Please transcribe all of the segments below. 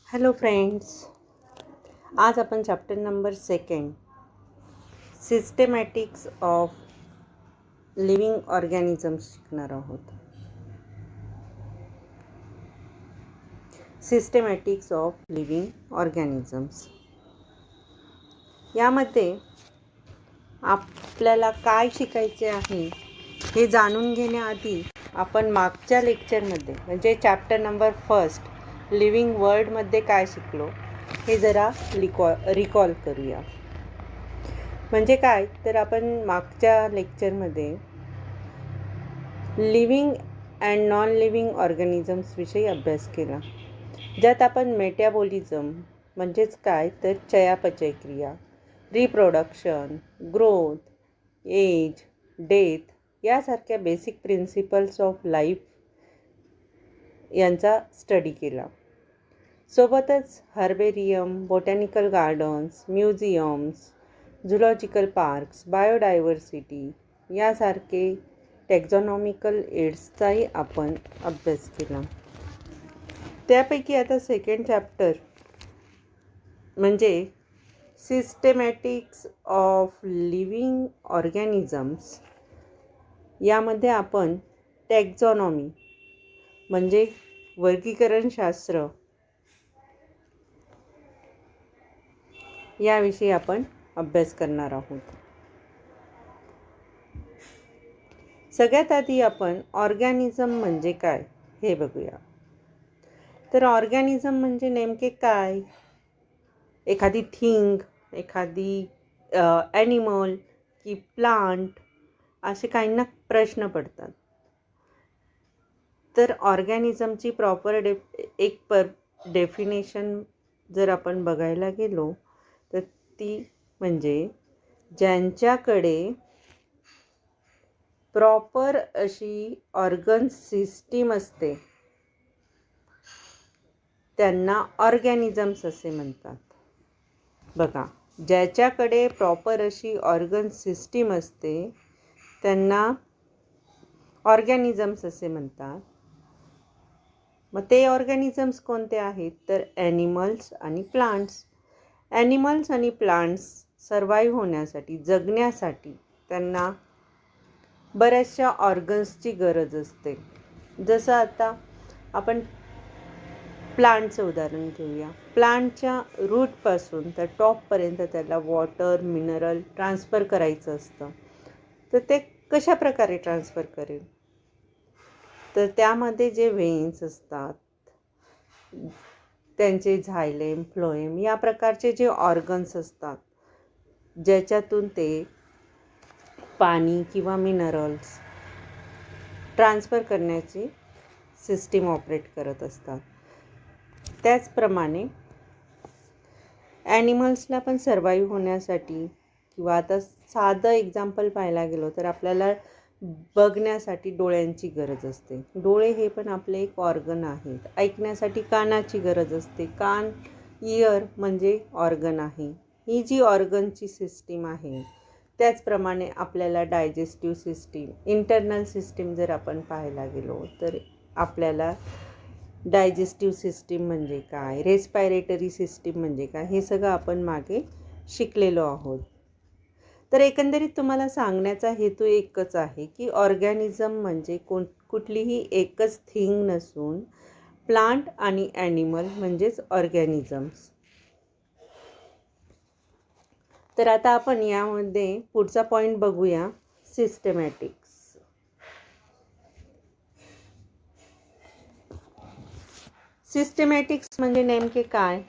Hello friends, आज आपण chapter number 2 systematics of living organisms शिकणार आहोत. सिस्टेमॅटिक्स ऑफ लिव्हिंग ऑर्गॅनिझम्स यामध्ये आपल्याला काय शिकायचे आहे हे जाणून घेण्याआधी आपण मागच्या लेक्चरमध्ये म्हणजे चॅप्टर नंबर 1 लिव्हिंग वर्ल्डमध्ये काय शिकलो हे जरा रिकॉल करूया. म्हणजे काय तर आपण मागच्या लेक्चरमध्ये living and non living organisms विषयी अभ्यास केला, ज्यात आपण मेटाबॉलिझम म्हणजेच काय तर चयापचय क्रिया, रिप्रोडक्शन, ग्रोथ, एज, डेथ यासारख्या बेसिक प्रिन्सिपल्स ऑफ लाईफ यांचा स्टडी केला. सोबतच herbarium, botanical gardens, museums, zoological parks, biodiversity यासारखे टॅक्झॉनॉमिकल एड्सचाही आपण अभ्यास केला. त्यापैकी आता सेकंड चॅप्टर म्हणजे सिस्टेमॅटिक्स ऑफ लिव्हिंग ऑर्गॅनिझम्स यामध्ये आपण टॅक्झॉनॉमी म्हणजे वर्गीकरणशास्त्र याविषयी आपण अभ्यास करणार आहोत. सगळ्यात आधी आपण ऑर्गॅनिझम म्हणजे काय हे बघूया. तर ऑर्गॅनिझम म्हणजे नेमके काय? एखादी थिंग, एखादी ॲनिमल की प्लांट असे काहींना प्रश्न पडतात. तर ऑर्गॅनिझमची प्रॉपर डेफिनेशन जर आपण बघायला गेलो तर ती म्हणजे ज्यांच्याकडे प्रॉपर अशी ऑर्गन सिस्टीम असते त्यांना ऑर्गॅनिझम्स असे म्हणतात. बघा, ज्याच्याकडे प्रॉपर अशी ऑर्गन सिस्टीम असते त्यांना ऑर्गॅनिझम्स असे म्हणतात. मग ते ऑर्गॅनिझम्स कोणते आहेत तर ॲनिमल्स आणि प्लांट्स. ॲनिमल्स आणि प्लांट्स सर्वाईव्ह होण्यासाठी, जगण्यासाठी त्यांना बऱ्याचशा ऑर्गन्सची गरज असते. जसं आता आपण प्लांटचं उदाहरण घेऊया. प्लांटच्या रूटपासून तर टॉपपर्यंत त्याला वॉटर, मिनरल ट्रान्सफर करायचं असतं. तर ते कशा प्रकारे ट्रान्सफर करेल? तर त्यामध्ये जे व्हेन्स असतात, त्यांचे झायलेम, फ्लोएम या प्रकारचे जे ऑर्गन्स असतात ज्याच्यातून ते पाणी किंवा मिनरल्स ट्रान्सफर करण्याची सिस्टीम ऑपरेट करत असतात. त्याचप्रमाणे ॲनिमल्सला पण सर्वाईव्ह होण्यासाठी किंवा आता साधं एक्झाम्पल पाहायला गेलो तर आपल्याला बघण्यासाठी डोळ्यांची गरज असते. डोळे हे पण आपले एक ऑर्गन आहेत. ऐकण्यासाठी कानाची गरज असते. कान, इयर म्हणजे ऑर्गन आहे. ही जी ऑर्गनची सिस्टीम आहे. त्याचप्रमाणे आपल्याला डायजेस्टिव्ह सिस्टीम, इंटरनल सिस्टीम जर आपण पाहायला गेलो तर आपल्याला डायजेस्टिव्ह सिस्टीम म्हणजे काय, रेस्पायरेटरी सिस्टीम म्हणजे काय हे सगळं आपण मागे शिकलेलो आहोत. तर एकंदरीत तुम्हाला सांगण्याचा हेतू एकच आहे की ऑर्गॅनिझम म्हणजे कुठलीही एकच थिंग नसून प्लांट आणि ॲनिमल म्हणजेच ऑर्गॅनिझम्स. तर आता आपण यामध्ये पुढचा पॉईंट बघूया, सिस्टेमॅटिक्स. सिस्टेमॅटिक्स म्हणजे नेमके काय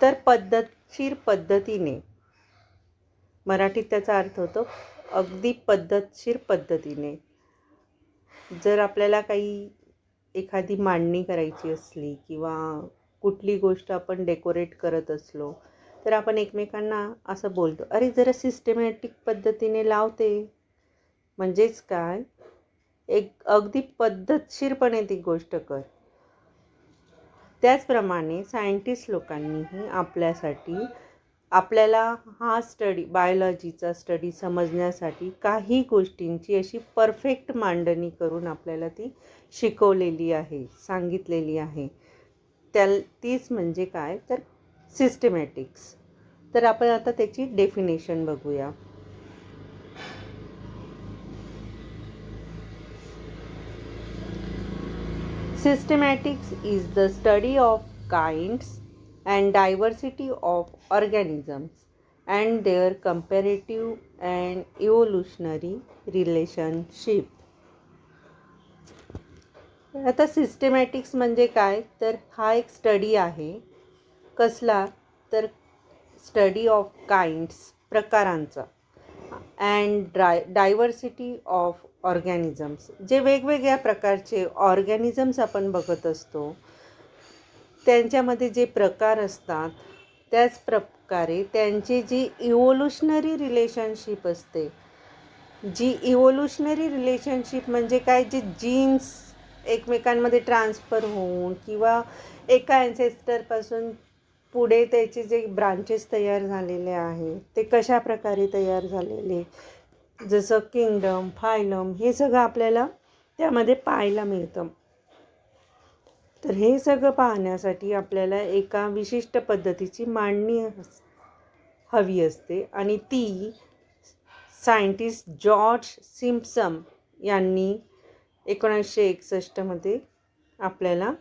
तर पद्धतशीर पद्धतीने, मराठीत त्याचा अर्थ होतो अगदी पद्धतशीर पद्धतीने. जर आपल्याला काही एखादी मांडणी करायची असली किंवा कुठली गोष्ट आपण डेकोरेट करत असलो तर आपण एकमेकांना असं बोलतो, अरे जरा सिस्टेमॅटिक पद्धतीने लावते. म्हणजेच काय, एक अगदी पद्धतशीरपणे ती गोष्ट कर. त्याचप्रमाणे सायंटिस्ट लोकांनीही आपल्याला हा स्टडी, बायोलॉजीचा स्टडी समजण्यासाठी काही गोष्टींची अशी परफेक्ट मांडणी करून आपल्याला ती शिकवलेली आहे, सांगितलेली आहे. तीच म्हणजे काय तर सिस्टमॅटिक्स. तर आपण आता त्याची डेफिनेशन बघूया. Systematics is the study of kinds and diversity of organisms and their comparative and evolutionary relationship. आता सिस्टमॅटिक्स म्हणजे काय तर हा एक स्टडी आहे. कसला तर स्टडी ऑफ काइंड्स, प्रकारांचा, अँड डायव्हर्सिटी ऑफ ऑर्गॅनिझम्स, जे वेगवेगळ्या प्रकारचे ऑर्गॅनिझम्स आपण बघत असतो त्यांच्यामध्ये जे प्रकार असतात त्याच प्रकारे त्यांची जी इव्होल्युशनरी रिलेशनशिप असते. जी इव्होल्युशनरी रिलेशनशिप म्हणजे काय, जे जीन्स एकमेकांमध्ये ट्रान्सफर होऊन किंवा एका ॲन्सेस्टरपासून पुढे त्याचे जे ब्रांचेस तयार झालेले आहेत ते कशा प्रकारे तयार झालेले, जसं किंगडम, फायलम, हे सगळं आपल्याला त्यामध्ये पाहायला मिळतं. तर हे सगळं पाहण्यासाठी आपल्याला एका विशिष्ट पद्धतीची मांडणी हवी असते आणि ती सायंटिस्ट जॉर्ज सिम्पसन यांनी 1961 आपल्याला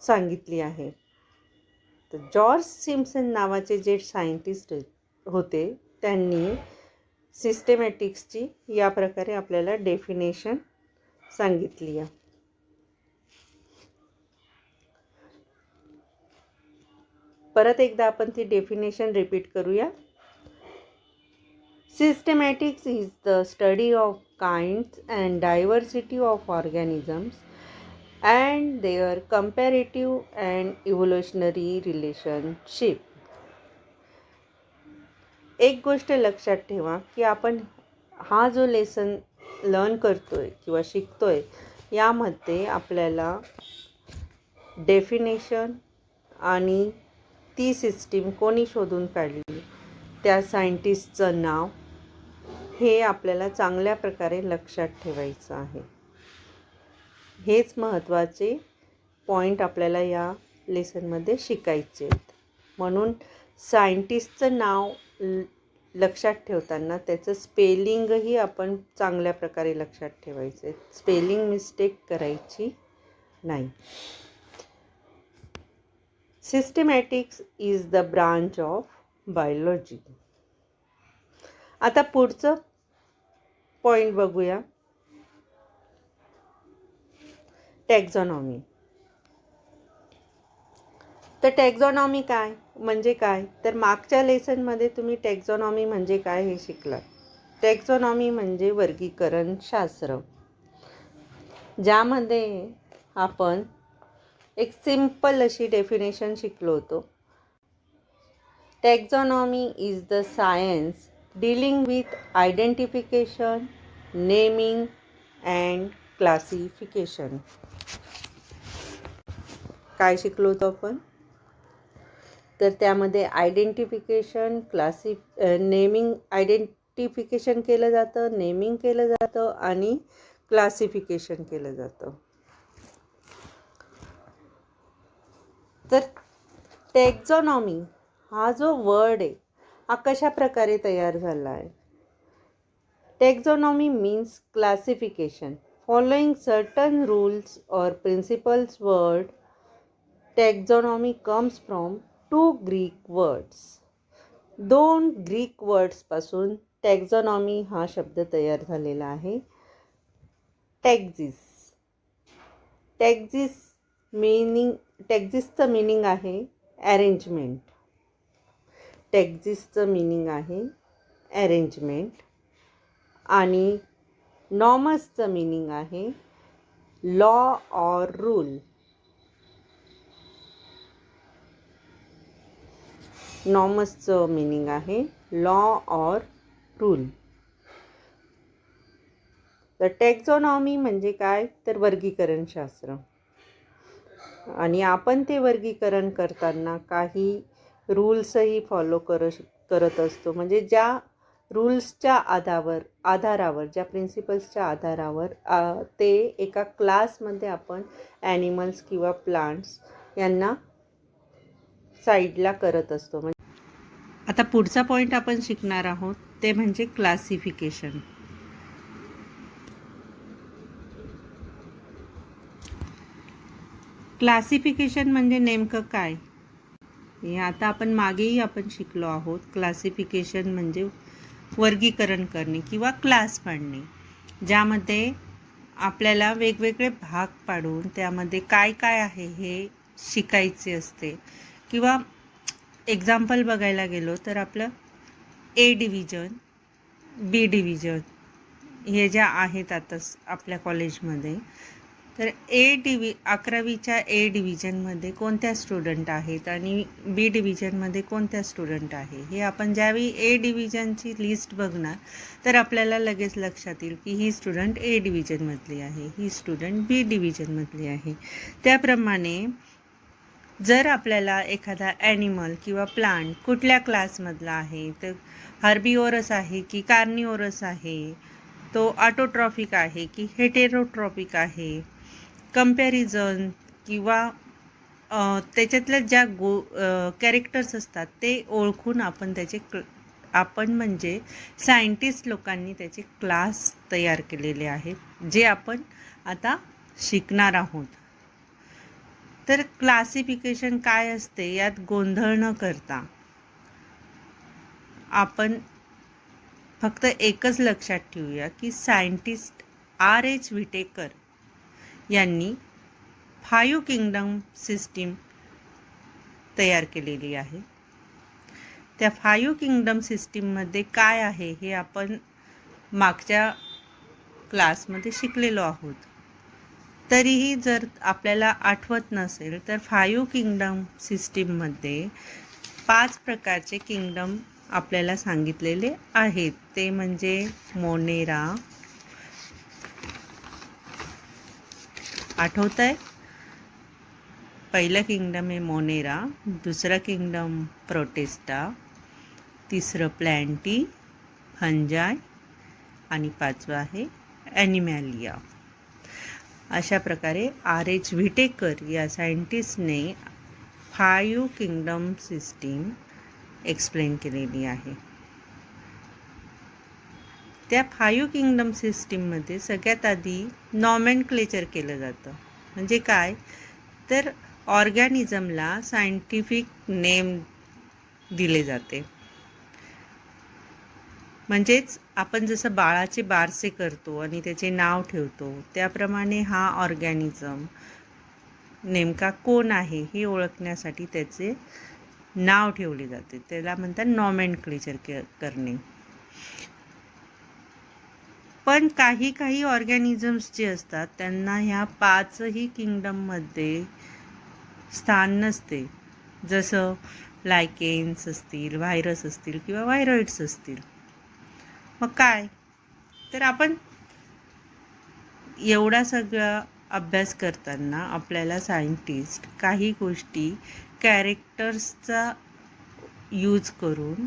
सांगितली आहे. तर जॉर्ज सिम्पसन नावाचे जे सायंटिस्ट होते त्यांनी सिस्टमॅटिक्सची या प्रकारे आपल्याला डेफिनेशन सांगितली आहे. परत एकदा आपण ती डेफिनेशन रिपीट करूया. Systematics is the study of kinds and diversity of organisms and their comparative and evolutionary relationship. एक गोष्ट लक्षात ठेवा की आपण हा जो लेसन लर्न करतोय किंवा शिकतोय यामध्ये आपल्याला डेफिनेशन आणि ती सिस्टीम कोणी शोधून काढली, त्या सायंटिस्टचं नाव, हे आपल्याला चांगल्या प्रकारे लक्षात ठेवायचं आहे. हेच महत्त्वाचे पॉईंट आपल्याला या लेसनमध्ये शिकायचे आहेत. म्हणून सायंटिस्टचं नाव लक्षात ठेवताना त्याचं स्पेलिंगही आपण चांगल्या प्रकारे लक्षात ठेवायचं आहे. स्पेलिंग मिस्टेक करायची नाही. सिस्टमॅटिक्स is the branch of biology. आता पुढचं पॉईंट बघूया, टॅक्झॉनॉमी. तर टॅक्झॉनॉमी काय म्हणजे काय तर मागच्या लेसनमध्ये तुम्ही टॅक्झॉनॉमी म्हणजे काय हे शिकलात. टॅक्झॉनॉमी म्हणजे वर्गीकरण शास्त्र, ज्यामध्ये आपण एक सिंपल अशी डेफिनेशन शिकलो होतो. Taxonomy is the science dealing with identification, naming and classification. काय शिकलो होतो आपण तर त्यामध्ये आयडेंटिफिकेशन, नेमिंग, आयडेंटिफिकेशन केलं जातं, नेमिंग केलं जातं आणि क्लासिफिकेशन केलं जातं. तर टॅक्झॉनॉमी हा जो वर्ड आहे हा कशा प्रकारे तयार झाला आहे. Taxonomy means classification following certain rules or principles. Word taxonomy comes from 2 Greek words. 2 Greek वर्ड्सपासून टॅक्झॉनॉमी हा शब्द तयार झालेला आहे. टॅक्झिसचं मीनिंग आहे अरेंजमेंट. टॅक्झिसचं मीनिंग आहे अरेंजमेंट आणि नॉमसचं मीनिंग आहे लॉ ऑर रूल. नॉमसचं मीनिंग आहे लॉ ऑर रूल. तर टॅक्झॉनॉमी म्हणजे काय तर वर्गीकरण शास्त्र आणि आपण ते वर्गीकरण करताना काही रूल्सही फॉलो करत असतो. म्हणजे ज्या रूल्सच्या आधारावर ज्या प्रिन्सिपल्सच्या आधारावर ते एका क्लासमध्ये आपण ॲनिमल्स किंवा प्लांट्स यांना साईडला करत असतो. आता पुढचा पॉईंट आपण शिकणार आहोत ते म्हणजे क्लासिफिकेशन. क्लासिफिकेशन म्हणजे नेमकं काय हे आता आपण शिकलो आहोत. क्लासिफिकेशन म्हणजे वर्गीकरण करणे किंवा क्लास पाडणे, ज्यामध्ये आपल्याला वेगवेगळे भाग पाडून त्यामध्ये काय काय आहे हे शिकायचे असते. किंवा एक्झाम्पल बघायला गेलो तर आपलं ए डिव्हिजन, बी डिव्हिजन हे ज्या आहेत आता आपल्या कॉलेजमध्ये, तर 11वीच्या ए डिव्हिजनमध्ये कोणत्या स्टुडंट आहेत आणि बी डिव्हिजनमध्ये कोणत्या स्टुडंट आहे हे आपण ज्यावेळी ए डिव्हिजनची लिस्ट बघणार तर आपल्याला लगेच लक्षात येईल की ही स्टुडंट ए डिव्हिजनमधली आहे, ही स्टुडंट बी डिव्हिजनमधली आहे. त्याप्रमाणे जर आपल्याला एखादा ॲनिमल किंवा प्लांट कुठल्या क्लासमधला आहे, तर हर्बिओरस आहे की कार्निओरस आहे, तो ऑटोट्रॉफिक आहे की हेटेरोट्रॉपिक आहे, कंपॅरिझन किंवा त्याच्यातल्या ज्या कॅरेक्टर्स असतात ते ओळखून आपण म्हणजे सायंटिस्ट लोकांनी त्याचे क्लास तयार केलेले आहेत, जे आपण आता शिकणार आहोत. तर क्लासिफिकेशन काय असते यात गोंधळ न करता आपण फक्त एकच लक्षात ठेवूया की सायंटिस्ट R.H. व्हिटेकर यांनी 5 किंगडम सिस्टीम तयार केलेली आहे. त्या 5 किंगडम सिस्टीममध्ये काय आहे हे आपण मागच्या क्लासमध्ये शिकलेलो आहोत. तरीही जर आपल्याला आठवत नसेल तर 5 किंगडम सिस्टीममध्ये 5 प्रकारचे किंगडम आपल्याला सांगितलेले आहेत. ते म्हणजे मोनेरा, आठवत आहे? पहिलं किंगडम आहे मोनेरा, दुसरं किंगडम प्रोटेस्टा, तिसरं प्लॅन्टी, फंजाय आणि 5वं आहे ॲनिमॅलिया. अशा प्रकारे R.H. व्हिटेकर या सायंटिस्टने 5 किंगडम सिस्टीम एक्सप्लेन केलेली आहे. त्या 5 किंगडम सिस्टीममध्ये सगळ्यात आधी नॉमेनक्लेचर केलं जातं. म्हणजे काय, तर ऑर्गॅनिझमला सायंटिफिक नेम दिले जाते. म्हणजेच आपण जसं बाळाचे बारसे करतो आणि त्याचे नाव ठेवतो, त्याप्रमाणे हा ऑर्गॅनिझम नेमका कोण आहे हे ओळखण्यासाठी त्याचे नाव ठेवले जाते. त्याला म्हणतात नॉमेनक्लेचर करणे. पण काही ऑर्गॅनिझम्स जे असतात त्यांना ह्या 5ही किंगडममध्ये स्थान नसते. जसं लायकेन्स असतील, व्हायरस असतील किंवा व्हायरॉइड्स असतील. मग काय, तर आपण एवढा सगळा अभ्यास करताना आपल्याला सायंटिस्ट काही गोष्टी कॅरेक्टर्सचा यूज करून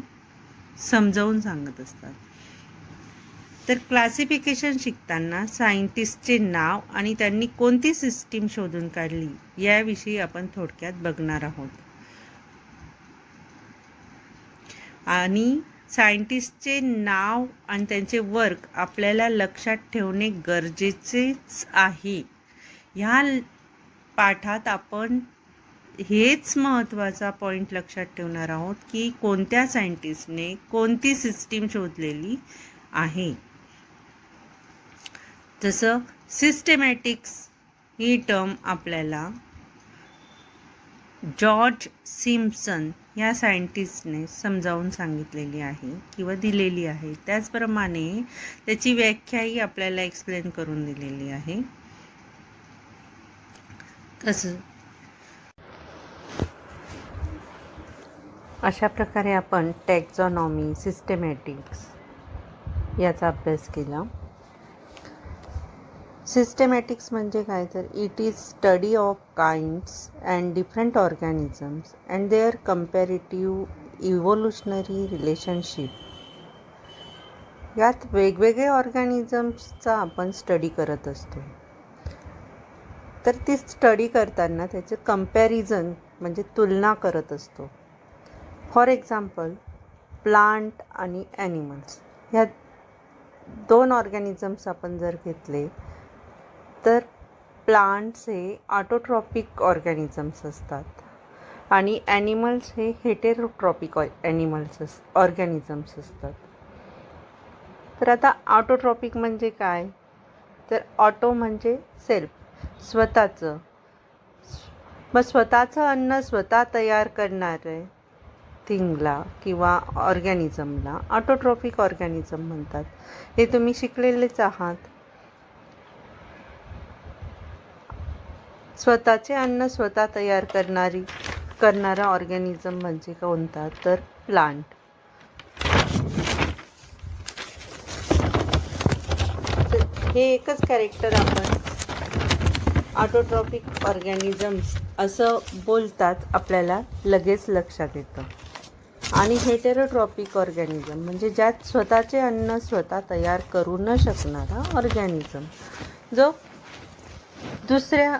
समजावून सांगत असतात. तर क्लासिफिकेशन शिकताना सायंटिस्टचे नाव आणि त्यांनी कोणती सिस्टीम शोधून काढली याविषयी आपण थोडक्यात बघणार आहोत. आणि सायंटिस्टचे नाव आणि त्यांचे वर्क आपल्याला लक्षात ठेवणे गरजेचेच आहे. ह्या पाठात आपण हेच महत्त्वाचा पॉईंट लक्षात ठेवणार आहोत की कोणत्या सायंटिस्टने कोणती सिस्टीम शोधलेली आहे. जसं सिस्टेमॅटिक्स ही टर्म आपल्याला जॉर्ज सिम्पसन या सायंटिस्टने समजावून सांगितलेली आहे किंवा दिलेली आहे. त्याचप्रमाणे त्याची व्याख्याही आपल्याला एक्सप्लेन करून दिलेली आहे. तसं अशा प्रकारे आपण टॅक्झॉनॉमी, सिस्टेमॅटिक्स याचा अभ्यास केला. सिस्टेमॅटिक्स म्हणजे काय, तर it is study of kinds and different organisms and their comparative evolutionary relationship. यात वेगवेगळे ऑर्गॅनिझम्सचा आपण स्टडी करत असतो. तर ती स्टडी करताना त्याचं कंपॅरिझन म्हणजे तुलना करत असतो. फॉर एक्झाम्पल प्लांट आणि ॲनिमल्स ह्या 2 ऑर्गॅनिझम्स आपण जर घेतले तर प्लांट्स हे ऑटोट्रॉपिक ऑर्गॅनिझम्स असतात आणि ॲनिमल्स हे हेटेरोट्रॉपिक ऑर्गॅनिझम्स असतात. तर आता ऑटोट्रॉपिक म्हणजे काय? तर ऑटो म्हणजे सेल्फ, स्वतःचं. मग स्वतःचं अन्न स्वतः तयार करणारे थिंगला किंवा ऑर्गॅनिझमला ऑटोट्रॉपिक ऑर्गॅनिझम म्हणतात. हे तुम्ही शिकलेलेच आहात. स्वतःचे अन्न स्वतः तयार करणारा ऑर्गॅनिझम म्हणजे कोणता? तर प्लांट. हे एकच कॅरेक्टर आपण ऑटोट्रॉपिक ऑर्गॅनिझम्स असं बोलताच आपल्याला लगेच लक्षात येतं. आणि हेटेरोट्रॉपिक ऑर्गॅनिझम म्हणजे ज्यात स्वतःचे अन्न स्वतः तयार करू न शकणारा ऑर्गॅनिझम, जो दुसऱ्या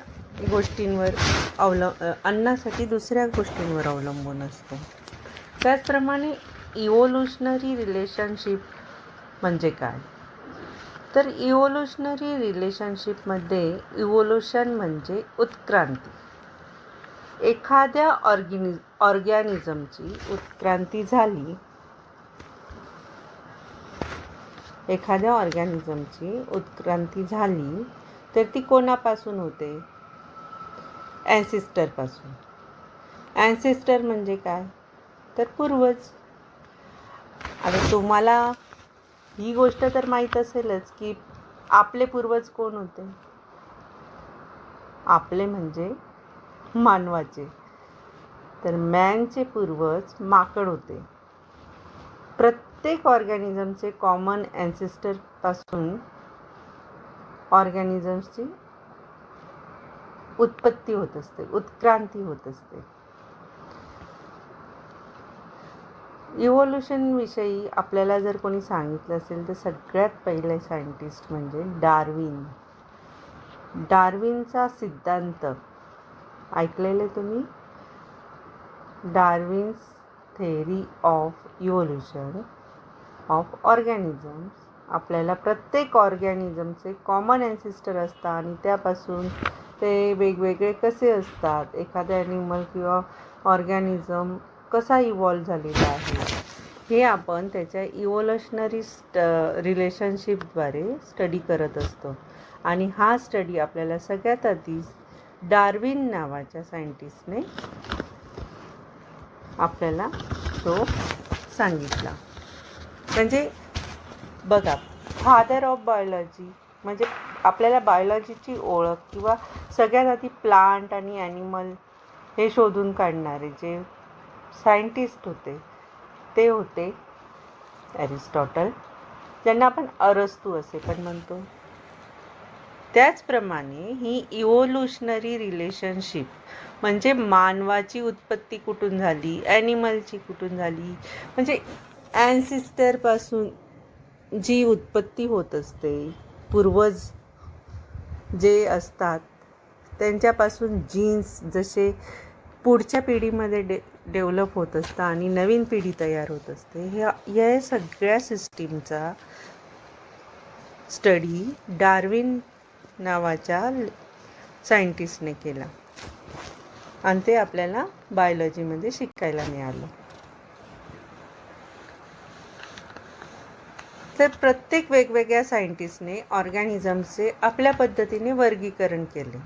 गोष्टींवर अन्नासाठी दुसऱ्या गोष्टींवर अवलंबून असतो. त्याचप्रमाणे इव्होल्युशनरी रिलेशनशिप म्हणजे काय? तर इव्होल्युशनरी रिलेशनशिपमध्ये इव्होल्युशन म्हणजे उत्क्रांती. एखाद्या ऑर्गॅनिझमची उत्क्रांती झाली तर ती कोणापासून होते? ॲन्सिस्टरपासून. ॲन्सिस्टर म्हणजे काय? तर पूर्वज. आता तुम्हाला ही गोष्ट तर माहीत असेलच की आपले पूर्वज कोण होते? आपले म्हणजे मानवाचे. तर मॅनचे पूर्वज माकड होते. प्रत्येक ऑर्गॅनिझमचे कॉमन ॲन्सिस्टरपासून ऑर्गॅनिझम्सची उत्पत्ती होत असते, उत्क्रांती होत असते. इव्होल्युशनविषयी आपल्याला जर कोणी सांगितलं असेल तर सगळ्यात पहिले सायंटिस्ट म्हणजे डार्विन. डार्विनचा सिद्धांत ऐकलेले तुम्ही? Darwin's theory of evolution of organisms. आपल्याला प्रत्येक ऑर्गॅनिझमचे कॉमन ॲन्सिस्टर असतात आणि त्यापासून ते वेगवेगळे कसे असतात, एखादा ॲनिमल किंवा ऑर्गॅनिझम कसा इव्हॉल्व झालेला आहे, हे आपण त्याच्या इव्होल्युशनरी रिलेशनशिपद्वारे स्टडी करत असतो. आणि हा स्टडी आपल्याला सगळ्यात आधी डार्विन नावाच्या सायंटिस्टने आपल्याला तो सांगितला. म्हणजे बघा, फादर ऑफ बायोलॉजी म्हणजे आपल्याला बायोलॉजीची ओळख किंवा सगळ्यात आधी प्लांट आणि ॲनिमल हे शोधून काढणारे जे सायंटिस्ट होते ते होते ॲरिस्टॉटल, ज्यांना आपण अरस्तू असे पण म्हणतो. त्याचप्रमाणे ही इव्होल्युशनरी रिलेशनशिप म्हणजे मानवाची उत्पत्ती कुठून झाली, ॲनिमलची कुठून झाली, म्हणजे ॲन्सिस्टरपासून जी उत्पत्ती होत असते, पूर्वज जे असतात त्यांच्यापासून जीन्स जसे पुढच्या पिढीमध्ये डेव्हलप होत असतात आणि नवीन पिढी तयार होत असते, या सगळ्या सिस्टीमचा स्टडी डार्विन नावाच्या सायंटिस्टने केला आणि ते आपल्याला बायोलॉजीमध्ये शिकायला मिळालं. तर प्रत्येक वेगवेगळ्या सायंटिस्टने ऑर्गॅनिझम्सचे आपल्या पद्धतीने वर्गीकरण केले.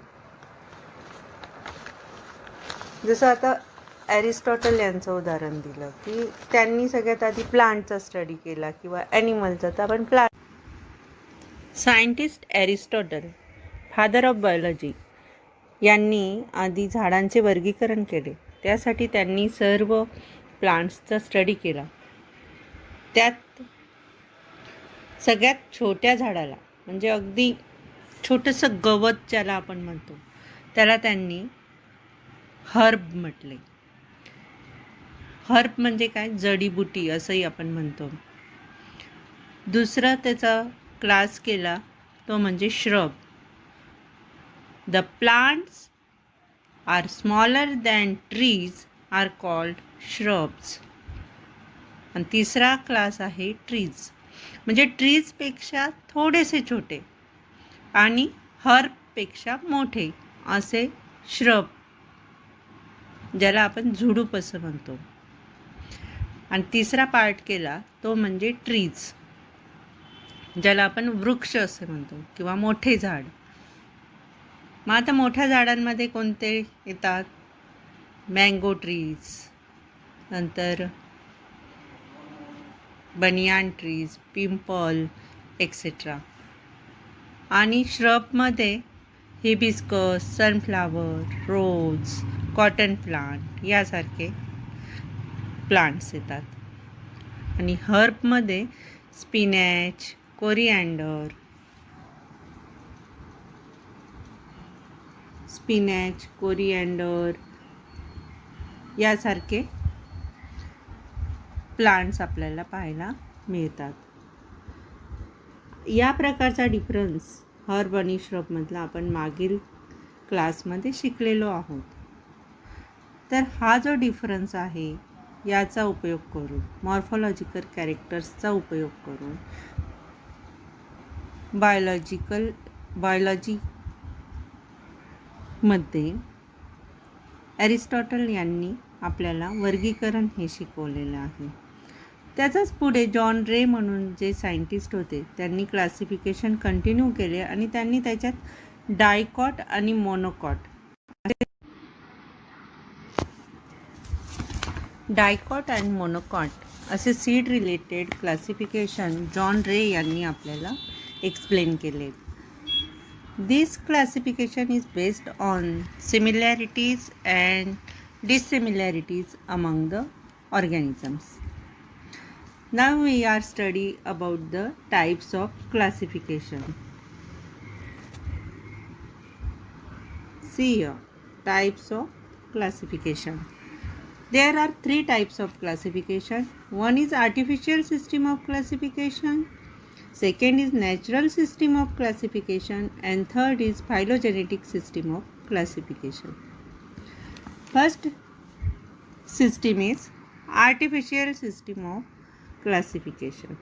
जसं आता ॲरिस्टॉटल यांचं उदाहरण दिलं की त्यांनी सगळ्यात आधी प्लांटचा स्टडी केला किंवा ॲनिमलचा. तर आपण scientist Aristotle, father of biology, यांनी आधी झाडांचे वर्गीकरण केले. त्यासाठी त्यांनी सर्व प्लांट्सचा स्टडी केला. त्यात सगळ्यात छोट्या झाडाला म्हणजे अगदी छोटंसं गवत ज्याला आपण म्हणतो त्याला त्यांनी हर्ब म्हटले. हर्ब म्हणजे काय? जडीबुटी असंही आपण म्हणतो. दुसरा त्याचा क्लास केला तो म्हणजे shrub. The plants are smaller than trees are called shrubs. आणि तिसरा क्लास आहे ट्रीज, म्हणजे ट्रीजपेक्षा थोडेसे छोटे आणि हर्बपेक्षा मोठे असे श्रब, ज्याला आपण झुडूप असं म्हणतो. आणि तिसरा पार्ट केला तो म्हणजे ट्रीज, ज्याला आपण वृक्ष असे म्हणतो किंवा मोठे झाड. मग आता मोठ्या झाडांमध्ये कोणते येतात? मँगो ट्रीज, नंतर बनियान ट्रीज, पिंपल एक्सेट्रा. आणि श्रबमध्ये हिबिस्कस, सनफ्लावर, रोज, कॉटन प्लांट यासारखे प्लांट्स येतात. आणि हर्बमध्ये स्पिनॅच, कोरिअँडर यासारखे प्लांट्स आपल्याला पाहायला मिळतात. या प्रकारचा डिफरन्स हर्ब आणि श्रबमधला आपण मागील क्लासमध्ये शिकलेलो आहोत. तर हा जो डिफरन्स आहे याचा उपयोग करून, मॉर्फॉलॉजिकल कॅरेक्टर्सचा उपयोग करून बायोलॉजीमध्ये ॲरिस्टॉटल यांनी आपल्याला वर्गीकरण हे शिकवलेलं आहे. त्याचाच पुढे जॉन रे म्हणून जे सायंटिस्ट होते त्यांनी क्लासिफिकेशन कंटिन्यू केले आणि त्यांनी त्याच्यात डायकॉट आणि मोनोकॉट असे seed related classification John Ray यांनी आपल्याला एक्सप्लेन केले. This classification is based on similarities and dissimilarities among the organisms. Now we are study about the types of classification. See here, types of classification. There are 3 types of classification. One is artificial system of classification, second is natural system of classification, and third is phylogenetic system of classification. First system is artificial system of classification.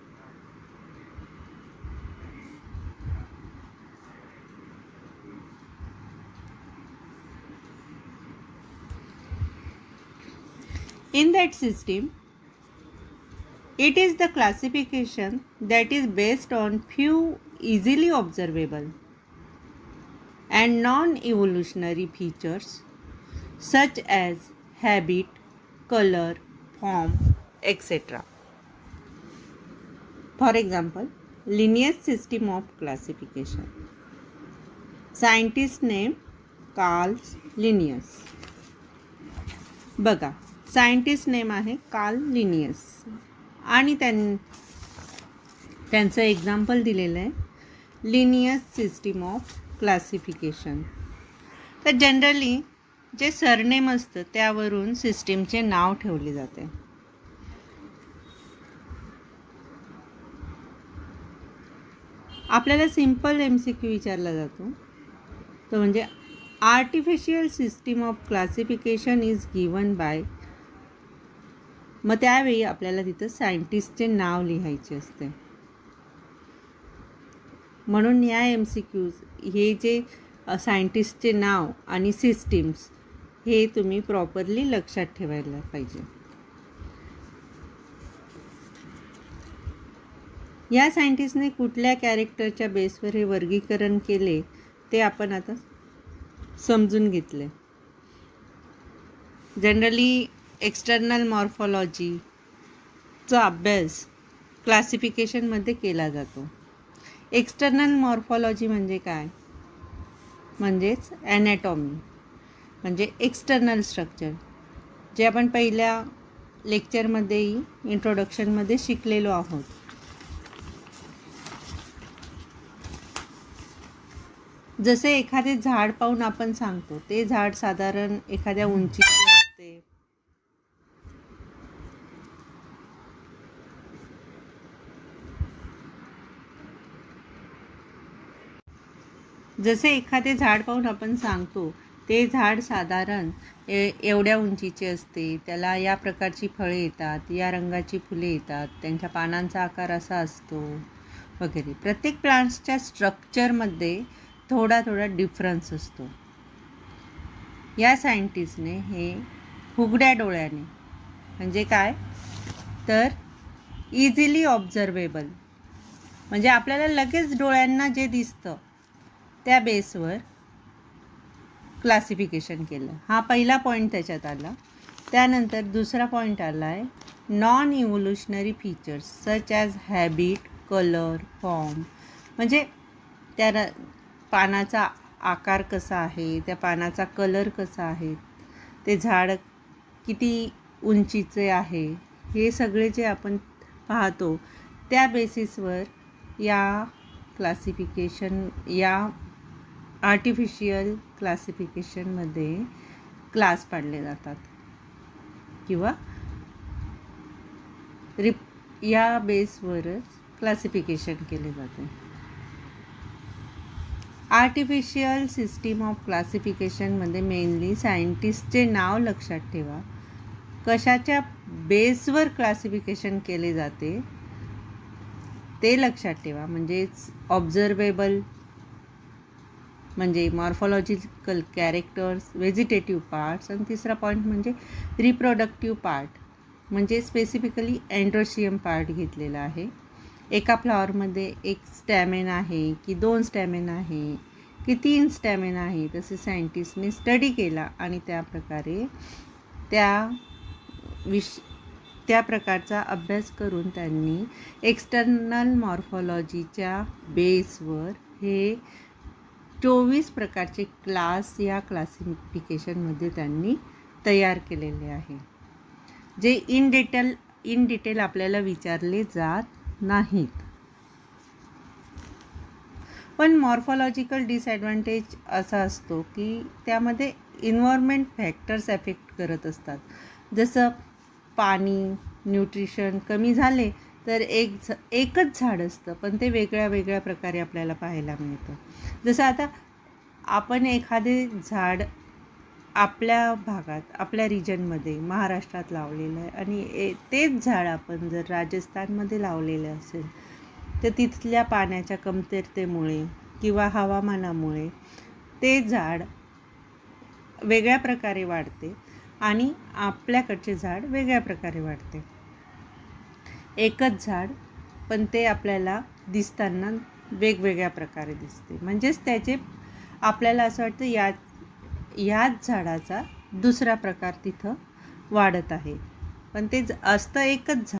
In that system, it is the classification that is based on few easily observable and non-evolutionary features such as habit, color, form, etc. For example, Linnaeus system of classification. Scientist name Karl Linnaeus. बघा, scientist name आहे Karl Linnaeus आणि त्यांचं example दिलेलं आहे Linnaeus system of classification. तर generally जे surname असतं त्यावरून सिस्टीमचे नाव ठेवले जाते. आपल्याला सिंपल MCQ विचारला जातो तो म्हणजे artificial system of classification is given by, मग त्यावेळी आपल्याला तिथं सायंटिस्टचे नाव लिहायचे असते. म्हणून या MCQs हे जे सायंटिस्टचे नाव आणि सिस्टीम्स हे तुम्ही प्रॉपरली लक्षात ठेवायला पाहिजे. या सायंटिस्टने कुठल्या कॅरेक्टरच्या बेसवर हे वर्गीकरण केले ते आपण आता समजून घेतले. जनरली एक्सटर्नल मॉर्फॉलॉजीचा अभ्यास क्लासिफिकेशनमध्ये केला जातो. एक्सटर्नल मॉर्फॉलॉजी म्हणजे काय? म्हणजेच ॲनॅटॉमी, म्हणजे एक्सटर्नल स्ट्रक्चर, जे आपण पहिल्या लेक्चरमध्येही इंट्रोडक्शनमध्ये शिकलेलो आहोत. जसे एखादे झाड पाहून आपण सांगतो ते झाड साधारण एखाद्या उंचीचे असते, जसे एखादे झाड पाहून आपण सांगतो ते झाड साधारण एवढ्या उंचीचे असते, त्याला या प्रकारची फळे येतात, या रंगाची फुले येतात, त्यांच्या पानांचा आकार असा असतो वगैरे. प्रत्येक प्लांट्सच्या स्ट्रक्चरमध्ये थोडा थोडा डिफरन्स असतो. या सायंटिस्टने हे उघड्या डोळ्याने, म्हणजे काय तर इझिली ऑब्झर्वेबल, म्हणजे आपल्याला लगेच डोळ्यांना जे दिसतं त्या बेसवर क्लासिफिकेशन केलं. हा पहिला पॉईंट त्याच्यात आला. त्यानंतर दुसरा पॉईंट आला आहे non evolutionary features such as habit, colour, form, म्हणजे त्या पानाचा आकार कसा आहे, त्या पानाचा कलर कसा आहे, ते झाड किती उंचीचे आहे, हे सगळे जे आपण पाहतो त्या बेसिसवर या क्लासिफिकेशन, या आर्टिफिशियल क्लासिफिकेशनमध्ये क्लास पाडले जातात किंवा या बेसवरच क्लासिफिकेशन केले जाते. आर्टिफिशियल सिस्टीम ऑफ क्लासिफिकेशनमध्ये मेनली सायंटिस्टचे नाव लक्षात ठेवा, कशाच्या बेसवर क्लासिफिकेशन केले जाते ते लक्षात ठेवा, म्हणजेच ऑब्झर्वेबल म्हणजे मॉर्फॉलॉजिकल कॅरेक्टर्स, व्हेजिटेटिव्ह पार्ट्स, आणि तिसरा पॉईंट म्हणजे रिप्रोडक्टिव्ह पार्ट, म्हणजे स्पेसिफिकली अँड्रोशियम पार्ट घेतलेला आहे. एका फ्लॉवरमध्ये एक स्टॅमेन आहे की 2 स्टॅमेन आहे की 3 स्टॅमेन आहे, तसे सायंटिस्टने स्टडी केला आणि त्या प्रकारे त्या प्रकारचा अभ्यास करून त्यांनी एक्सटर्नल मॉर्फॉलॉजीच्या बेसवर हे 24 प्रकारचे क्लास या क्लासिफिकेशनमध्ये त्यांनी तयार केलेले आहे, जे इन डिटेल आपल्याला विचारले जात नाहीत. पण मॉर्फॉलॉजिकल डिसॲडव्हान्टेज असा असतो की त्यामध्ये इन्व्हायरमेंट फॅक्टर्स एफेक्ट करत असतात. जसं पाणी, न्यूट्रिशन कमी झाले तर एकच झाड असतं, पण ते वेगळ्या वेगळ्या प्रकारे आपल्याला पाहायला मिळतं. जसं आता आपण एखादे झाड आपल्या भागात, आपल्या रिजनमध्ये, महाराष्ट्रात लावलेलं आहे आणि तेच झाड आपण जर राजस्थानमध्ये लावलेलं असेल तर तिथल्या पाण्याच्या कमतरतेमुळे किंवा हवामानामुळे ते झाड वेगळ्या प्रकारे वाढते आणि आपल्याकडचे झाड वेगळ्या प्रकारे वाढते. एकच झाड, पण ते आपल्याला दिसताना वेगवेगळ्या प्रकारे दिसते, म्हणजेच त्याचे आपल्याला असं वाटतं याच झाडाचा दुसरा प्रकार तिथं वाढत आहे, पण ते असतं एकच झाड.